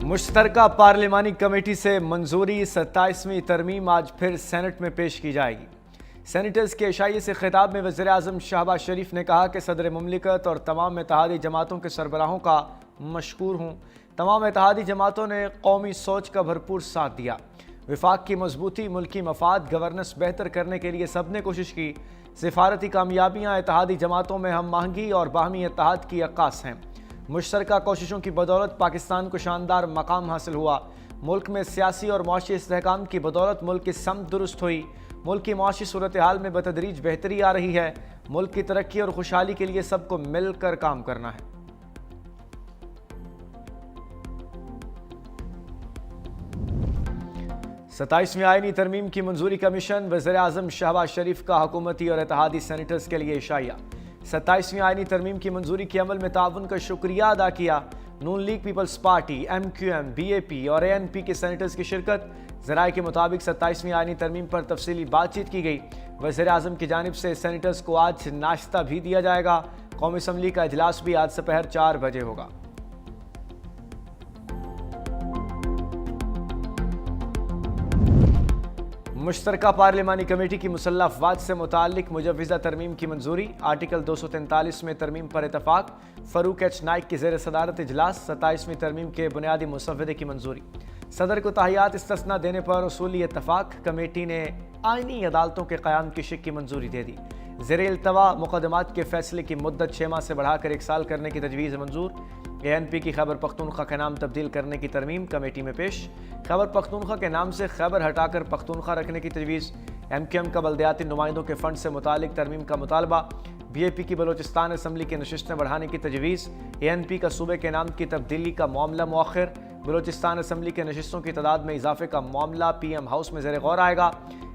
मुश्तरका पार्लिमानी committee से मंजूरी 27वीं तरमीम आज फिर सेनेट में पेश की जाएगी। सेनेटर्स के इशाइये से खिताब में वज़ीर आज़म शहबाज शरीफ ने कहा कि सदर मुमलिकत और तमाम इत्तेहादी जमातों के सरबराहों का मशकूर हूँ। तमाम इत्तेहादी जमातों ने कौमी सोच का भरपूर साथ दिया। विफाक की मजबूती, मुल्की मफाद, गवर्नेंस बेहतर करने के लिए सब ने कोशिश की। सिफारती कामयाबियाँ इत्तेहादी जमातों में हम आहंगी और बाहमी इत्तेहाद की अक्कास हैं। मुश्तरका कोशिशों की बदौलत पाकिस्तान को शानदार मकाम हासिल हुआ। मुल्क में सियासी और मुआशी इस्तेहकाम की बदौलत मुल्क की समत दुरुस्त हुई। मुल्क की मुआशी सूरत हाल में बतदरीज बेहतरी आ रही है। मुल्क की तरक्की और खुशहाली के लिए सबको मिलकर काम करना है। सत्ताईसवीं आईनी तरमीम की मंजूरी का मिशन, वज़ीर आज़म शहबाज शरीफ का हुकूमती और इत्तेहादी सेनेटर्स के लिए इशाया। 27वीं आईनी तरमीम की मंजूरी के अमल में ताउन का शुक्रिया अदा किया। Noon League Peoples Party, MQM, BAP और ANP के सेनेटर्स की शिरकत। ज़राए के मुताबिक 27वीं आईनी तरमीम पर तफसीली बातचीत की गई। वज़ीर आज़म की जानिब से सेनेटर्स को आज नाश्ता भी दिया जाएगा। कौमी असम्बली का इजलास भी आज दोपहर 4 बजे होगा। मुश्तरका पार्लिमानी कमेटी की मुसल्लह अफवाज से मुताल्लिक मुजव्विज़ा तरमीम की मंजूरी। आर्टिकल 243 में तरमीम पर इतफाक। फ़रूक एच नाइक की ज़ेर सदारत इजलास। 27वीं तरमीम के बुनियादी मुसव्वदे की मंजूरी। सदर को ताहियात इस्तिस्ना देने पर उसूली इतफाक। कमेटी ने आइनी अदालतों के क़याम की शिक की मंजूरी दे दी। ज़ेर इल्तवा मुक़दमात के फैसले की मुद्दत 6 माह से बढ़ाकर 1 साल करने की तजवीज़ मंजूर। ANP की खैबर पख्तूनख्वा का नाम तब्दील करने की तरमीम कमेटी में पेश। खैबर पख्तूनख्वा के नाम से खैबर हटाकर पख्तूनख्वा रखने की तजवीज़। MQM का बल्दियाती नुमाइंदों के फ़ंड से मुतालिक तरमीम का मुतालबा। BAP की बलोचिस्तान असम्बली की नशिस्तें बढ़ाने की तजवीज़। ANP का सूबे के नाम की तब्दीली का मामला मौखर। बलोचिस्तान असम्बली के नशिस्तों की तादाद में इजाफे का मामला PM हाउस में ज़ेर गौर आएगा।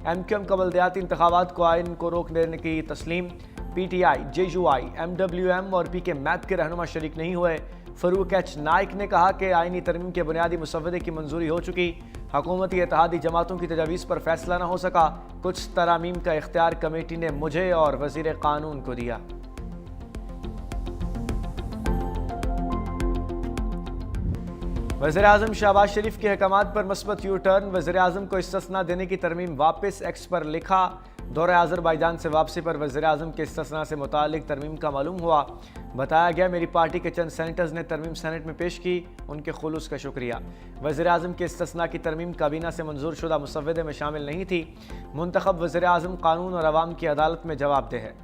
MQM का बल्दियाती इंतखाबात को आइन को रोक देने की तस्लीम। PTI, JUI, MWM और PK मैप के रहनुमा शरीक नहीं हुए। फ़रूक एच नाइक ने कहा कि आइनी तरमीम के बुनियादी मुसव्वदे की मंजूरी हो चुकी। हुकूमती इत्तेहादी जमातों की तजावीज़ पर फैसला न हो सका। कुछ तरामीम का इख्तियार कमेटी ने मुझे और वज़ीर कानून को दिया। वज़ीर आज़म शहबाज शरीफ के अहकामात पर मस्बत यू टर्न। वज़ीर आज़म को इस्तिस्ना देने की तरमीम वापस। एक्स पर लिखा, दौरे आज़रबाईजान से वापसी पर वज़ीर आज़म के इस्तिस्ना से मुतालिक तरमीम का मालूम हुआ। बताया गया मेरी पार्टी के चंद सेनेटर्स ने तरमीम सेनेट में पेश की, उनके खुलूस का शुक्रिया। वज़ीर आज़म के इस्तिस्ना की तरमीम काबीना से मंजूर शुदा मुसव्वदे में शामिल नहीं थी। मुंतखब वज़ीर आज़म कानून और अवाम की अदालत में जवाबदेह है।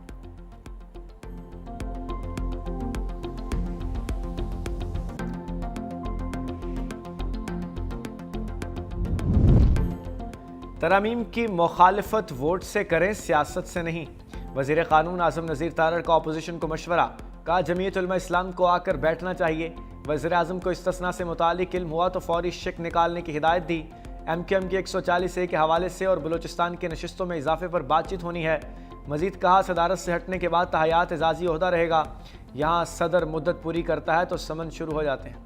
तरामीम की मुखालिफत वोट से करें, सियासत से नहीं। वज़ीर कानून आज़म नज़ीर तारड़ का अपोजिशन को मशवरा। कहा जमीयत उलमा इस्लाम को आकर बैठना चाहिए। वज़ीर आज़म को इस्तिस्ना से मुतालिक इल्म हुआ तो फौरी शिक निकालने की हिदायत दी। MQM की 140A के हवाले से और बलोचिस्तान के नशिस्तों में इजाफे पर बातचीत होनी है। मजीद कहा सदारत से हटने के बाद तहयात एजाजी ओहदा रहेगा। यहाँ सदर मुद्दत पूरी करता है तो समन शुरू हो जाते हैं।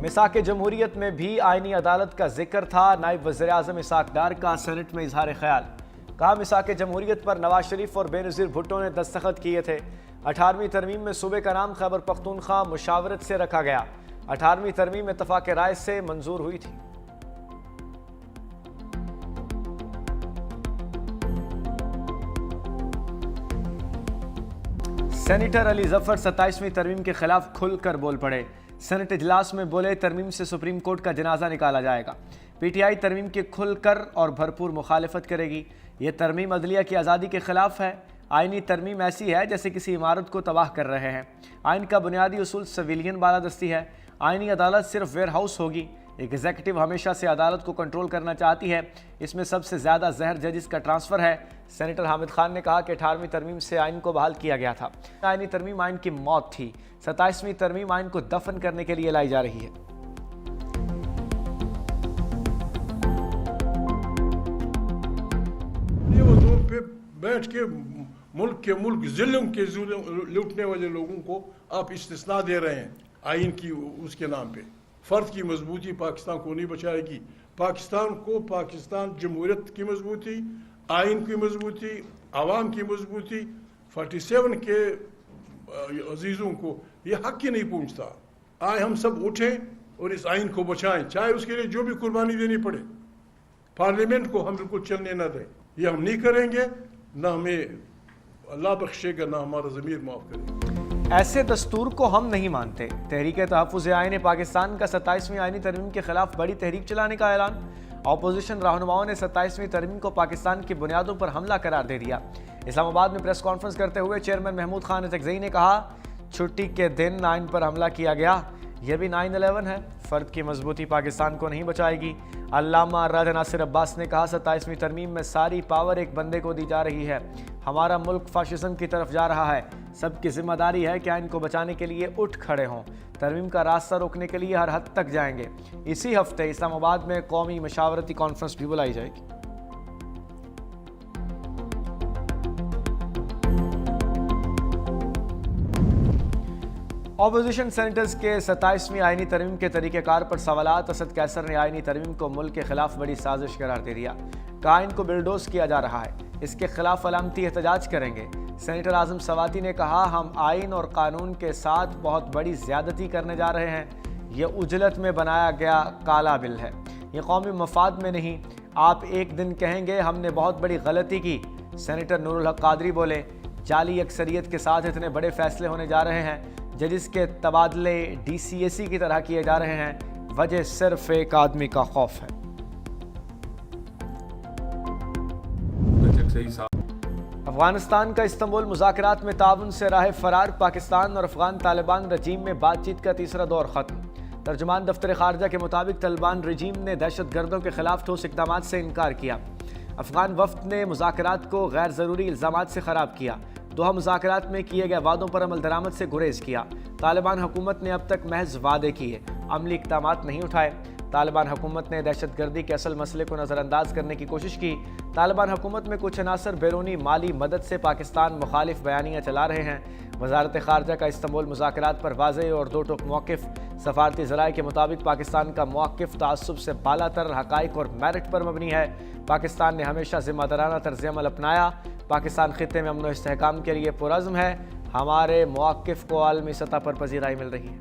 मिसाक जमहूरियत में भी आइनी अदालत का जिक्र था। नायब वज़ीर आज़म इसाक डार का सेनेट में इजहार ख्याल। कहा मिसाक जमहूरियत पर नवाज शरीफ और बेनज़ीर भुट्टो ने दस्तखत किए थे। 18वीं तरमीम में सूबे का नाम खैबर पख्तूनख्वा मुशावरत से रखा गया। 18वीं तरमीम इत्तफाक राय से मंजूर हुई थी। सेनेटर अली जफर 27वीं तरमीम के खिलाफ खुलकर बोल पड़े। सेनेट इजलास में बोले तरमीम से सुप्रीम कोर्ट का जनाजा निकाला जाएगा। PTI तरमीम की खुलकर और भरपूर मुखालिफत करेगी। ये तरमीम अदलिया की आज़ादी के खिलाफ है। आइनी तरमीम ऐसी है जैसे किसी इमारत को तबाह कर रहे हैं। आइन का बुनियादी उसूल सिविलियन बालादस्ती है। आइनी अदालत सिर्फ वेयर हाउस होगी। एग्जीक्यूटिव हमेशा से अदालत को कंट्रोल करना चाहती है। इसमें सबसे ज़्यादा जहर जजिस का ट्रांसफ़र है। सेनेटर हामिद खान ने कहा कि 18वीं तरमीम से आइन को बहाल किया गया था। आइनी तरमीम आइन की मौत थी। 27वीं तरमीम आइन को दफन करने के लिए लाई जा रही है। पे बैठ के मुल्क ज़ुल्म के लूटने वाले लोगों को आप इस्तिस्ना दे रहे हैं आइन की उसके नाम पे। फ़र्द की मजबूती पाकिस्तान को नहीं बचाएगी। पाकिस्तान को पाकिस्तान जमहूरियत की मजबूती, आइन की मजबूती, आवाम की मजबूती, 47 के अजीज़ों को ये हक ही नहीं पहुँचता। आए हम सब उठें और इस आइन को बचाएं, चाहे उसके लिए जो भी कुर्बानी देनी पड़े। पार्लियामेंट को हम बिल्कुल चलने न दें, ये हम नहीं करेंगे, ना हमें अल्लाह बख्शेगा, ना हमारा ज़मीर माफ़ करेगा। ऐसे दस्तूर को हम नहीं मानते। तहरीक तहफ़्फ़ुज़ आईन पाकिस्तान का 27वीं आईनी तरमीम के खिलाफ बड़ी तहरीक चलाने का ऐलान। अपोजिशन रहनुमाओं ने 27वीं तरमीम को पाकिस्तान की बुनियादों पर हमला करार दे दिया। इस्लामाबाद में प्रेस कॉन्फ्रेंस करते हुए चेयरमैन महमूद खान अज़हरी ने कहा, छुट्टी के दिन आइन पर हमला किया गया, यह भी 9/11 है। फ़र्द की मजबूती पाकिस्तान को नहीं बचाएगी। अल्लामा राजा नासिर अब्बास ने कहा, 27वीं तरमीम में सारी पावर एक बंदे को दी जा रही है। हमारा मुल्क फाशिज्म की तरफ जा रहा है। सबकी जिम्मेदारी है कि आइन को बचाने के लिए उठ खड़े हों। तरमीम का रास्ता रोकने के लिए हर हद तक जाएंगे। इसी हफ्ते इस्लामाबाद में कौमी मशावरती कॉन्फ्रेंस भी बुलाई जाएगी। अपोजिशन सेनेटर्स के 27वीं आईनी तरमीम के तरीक़ेकार पर सवालात। असद कैसर ने आईनी तरमीम को मुल्क के खिलाफ बड़ी साजिश करार दे दिया। कहा, आइन को बिल्डोज किया जा रहा है, इसके खिलाफ अलामती एहतजाज करेंगे। सेनेटर आजम सवाती ने कहा, हम आइन और कानून के साथ बहुत बड़ी ज्यादती करने जा रहे हैं। यह उजलत में बनाया गया काला बिल है, ये कौमी मफाद में नहीं। आप एक दिन कहेंगे हमने बहुत बड़ी गलती की। सेनेटर नूरुल हक कादरी बोले, जाली अक्सरियत के साथ इतने बड़े फैसले होने जा रहे हैं, जजिस के तबादले DCAC की तरह किए जा रहे हैं। वजह सिर्फ एक आदमी का खौफ है। अफगानिस्तान का इस्तांबुल मुज़ाकरात में ताउन से राह फरार। पाकिस्तान और अफगान तालिबान रजीम में बातचीत का तीसरा दौर खत्म। तर्जुमान दफ्तर खारजा के मुताबिक तालिबान रजीम ने दहशत गर्दों के खिलाफ ठोस इक़दाम से इनकार किया। अफगान वफ्द ने मुज़ाकरात को गैर ज़रूरी इल्ज़ामात से ख़राब किया। दोहा मुज़ाकरात में किए गए वादों पर अमल दरामद से गुरेज किया। तालिबान हुकूमत ने अब तक महज वादे किए, अमली इक़दामात नहीं उठाए। तालिबान हुकूमत ने दहशत गर्दी के असल मसले को नज़रअंदाज करने की कोशिश की। तालिबान हुकूमत में कुछ अनासर बैरूनी माली मदद से पाकिस्तान मुखालिफ बयानियाँ चला रहे हैं। वजारत खारजा का इस्तांबुल मुज़ाकरात पर वाज़ेह और दो टोक मौक़िफ़। सफारती ज़राए के मुताबिक पाकिस्तान का मौक़िफ़ तासुब से बालातर हक़ाइक़ और मेरिट पर मबनी है। पाकिस्तान ने हमेशा ज़िम्मेदाराना तर्ज़ अमल अपनाया। पाकिस्तान ख़ित्ते में अमन और इस्तेहकाम के लिए पुरज़्म है। हमारे मौक़िफ़ को आलमी सतह पर पज़ीराई मिल रही है।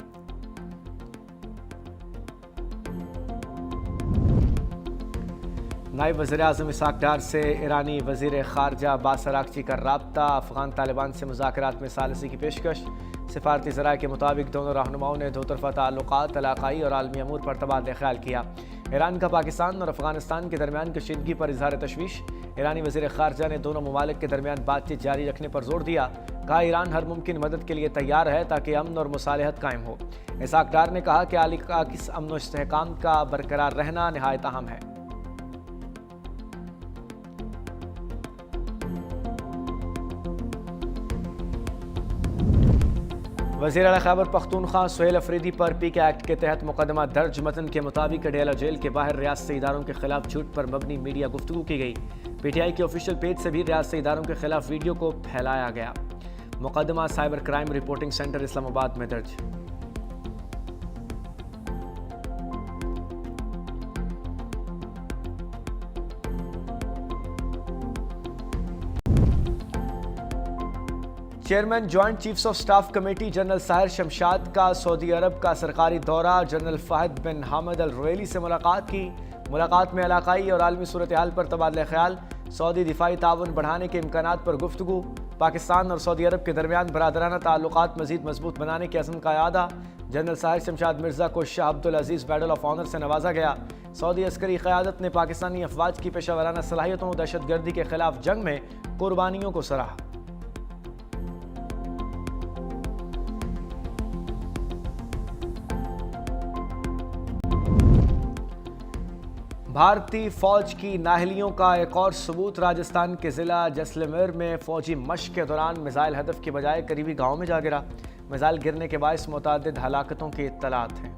नायब वज़ीर आज़म इसहाक़ डार से ईरानी वज़ीर ख़ारजा अब्बास अराग़ची का राब्ता। अफ़गान तालिबान से मुज़ाकरात में सालसी की पेशकश। सिफारती ज़राए के मुताबिक दोनों रहनुमाओं ने दो तरफ़ा ताल्लुक़ात, इलाक़ाई और आलमी अमूर पर तबादला ख़्याल किया। ईरान का पाकिस्तान और अफ़गानिस्तान के दरमियान कशीदगी पर इज़हार तशवीश। ईरानी वज़ीर ख़ारजा ने दोनों ममालिक के दरमियान बातचीत जारी रखने पर जोर दिया। कहा, ईरान हर मुमकिन मदद के लिए तैयार है ताकि अमन और मुसालहत कायम हो। इसहाक़ डार ने कहा कि आली का किस अमन और इस्तेहकाम का बरकरार रहना नहायत अहम है। वज़ीर आला खैबर पख्तूनख्वा सुहेल अफरीदी पर PK एक्ट के तहत मुकदमा दर्ज। मतन के मुताबिक अडयाला जेल के बाहर रियासती इदारों के खिलाफ झूठ पर मबनी मीडिया गुफ्तगू की गई। PTI के ऑफिशियल पेज से भी रियासती इदारों के खिलाफ वीडियो को फैलाया गया। मुकदमा cyber crime reporting centre Islamabad में दर्ज। Chairman joint chiefs of staff committee general Sahir Shamshad का सऊदी अरब का सरकारी दौरा। जनरल फ़हद बिन हामिद अल रुवैली से मुलाकात की। मुलाकात में इलाकाई और आलमी सूरत हाल पर तबादला ख्याल। सऊदी दिफाई ताउन बढ़ाने के इम्कानात पर गुफ्तगू। पाकिस्तान और सऊदी अरब के दरमियान बरादराना ताल्लुकात मज़ीद मजबूत बनाने के अज़्म का इआदा। जनरल साहिर शमशाद मिर्ज़ा को शाह अब्दुल अजीज़ मेडल ऑफ ऑनर से नवाजा गया। सऊदी अस्करी क़यादत ने पाकिस्तानी अफवाज की पेशावराना सलाहियतों और दहशतगर्दी के खिलाफ जंग में कुर्बानियों को सराहा। भारतीय फौज की नाहलियों का एक और सबूत। राजस्थान के ज़िला जैसलमेर में फौजी मशक़ के दौरान मिसाइल हदफ के बजाय करीबी गांव में जा गिरा। मिसाइल गिरने के बायस मुतअद्दिद हलाकतों की इत्तलात हैं।